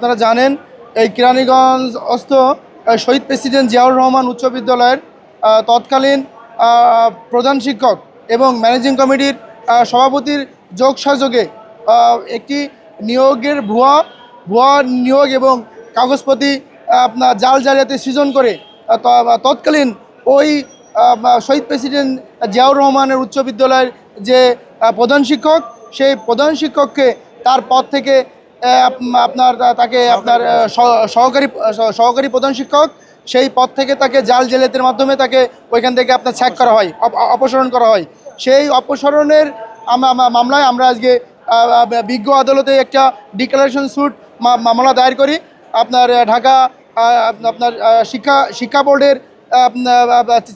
আপনারা জানেন এই কেরানীগঞ্জস্থ শহীদ প্রেসিডেন্ট জিয়াউর রহমান উচ্চ বিদ্যালয়ের তৎকালীন প্রধান শিক্ষক এবং ম্যানেজিং কমিটির সভাপতির যোগসাযোগে একটি নিয়োগের ভুয়া নিয়োগ এবং কাগজপত্র আপনার জাল জালিয়াতি সৃজন করে তৎকালীন ওই শহীদ প্রেসিডেন্ট জিয়াউর রহমানের উচ্চ বিদ্যালয়ের যে প্রধান শিক্ষক, সেই প্রধান শিক্ষককে তার পদ থেকে তাকে সহকারী প্রধান শিক্ষক সেই পদ থেকে তাকে জাল জালিয়াতির মাধ্যমে তাকে ওইখান থেকে আপনার ছ্যাক করা হয়, অপসারণ করা হয়। সেই অপসারণের মামলায় আমরা আজকে বিজ্ঞ আদালতে একটা ডিক্লারেশন স্যুট মামলা দায়ের করি। আপনার ঢাকা আপনার শিক্ষা বোর্ডের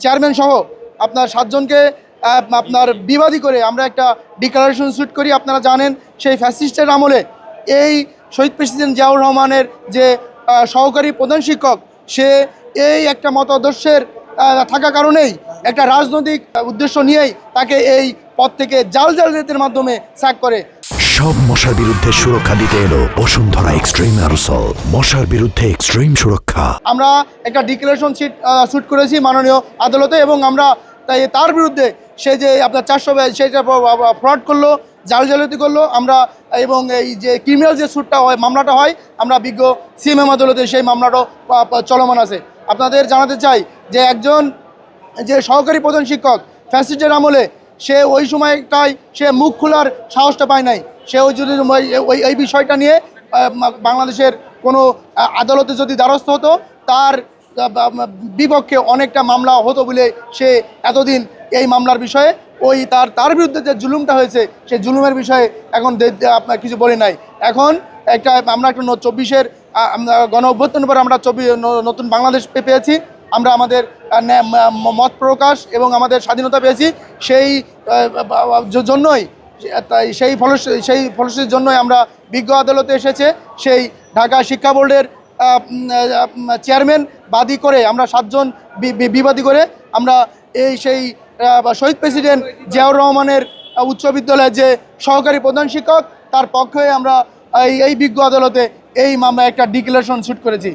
চেয়ারম্যান সহ আপনার 7 জনকে আপনার বিবাদী করে আমরা একটা ডিক্লারেশন স্যুট করি। আপনারা জানেন সেই ফ্যাসিস্টের আমলে এই শহীদ প্রেসিডেন্ট জিয়াউর রহমানের যে সহকারী প্রধান শিক্ষক, সে এই একটা মতাদর্শের থাকা কারণেই একটা রাজনৈতিক উদ্দেশ্য নিয়েই তাকে এই পদ থেকে জাল জালিয়াতির মাধ্যমে স্যাক করে। সব মশার বিরুদ্ধে সুরক্ষা দিতে এলো বসুন্ধরা এক্সট্রিম অ্যারোসল, মশার বিরুদ্ধে এক্সট্রিম সুরক্ষা। আমরা একটা ডিক্লারেশন স্যুট করেছি মাননীয় আদালতে এবং আমরা তার বিরুদ্ধে সে যে আপনার 400 সেটা ফ্রড করলো, জাল জালিয়াতি করলো, আমরা এবং এই যে ক্রিমিনাল যে স্যুটটা হয়, মামলাটা হয়, আমরা বিজ্ঞ সিএমএম আদালতে সেই মামলাটাও চলমান আছে। আপনাদের জানাতে চাই যে একজন যে সহকারী প্রধান শিক্ষক ফ্যাসিস্টের আমলে সে ওই সময়টাই সে মুখ খোলার সাহসটা পায় নাই। সে ওই যদি এই বিষয়টা নিয়ে বাংলাদেশের কোনো আদালতে যদি দ্বারস্থ হতো, তার বিপক্ষে অনেকটা মামলা হতো বলে সে এতদিন এই মামলার বিষয়ে তার বিরুদ্ধে যে জুলুমটা হয়েছে সেই জুলুমের বিষয়ে এখন আপনার কিছু বলি নাই। এখন আমরা একটা 24-এর গণ অভ্যুত্থানের পর আমরা নতুন বাংলাদেশ পেয়েছি। আমরা আমাদের মত প্রকাশ এবং আমাদের স্বাধীনতা পেয়েছি। সেই জন্যই সেই ফলশ্রুতির জন্যই আমরা বিজ্ঞ আদালতে এসেছে সেই ঢাকা শিক্ষা বোর্ডের চেয়ারম্যান বাদী করে আমরা 7 জন বিবাদী করে আমরা সেই শহীদ প্রেসিডেন্ট জিয়াউর রহমানের উচ্চ বিদ্যালয়ের যে সহকারী প্রধান শিক্ষক তার পক্ষে আমরা এই বিজ্ঞ আদালতে এই মামলায় একটা ডিক্লারেশন স্যুট করেছি।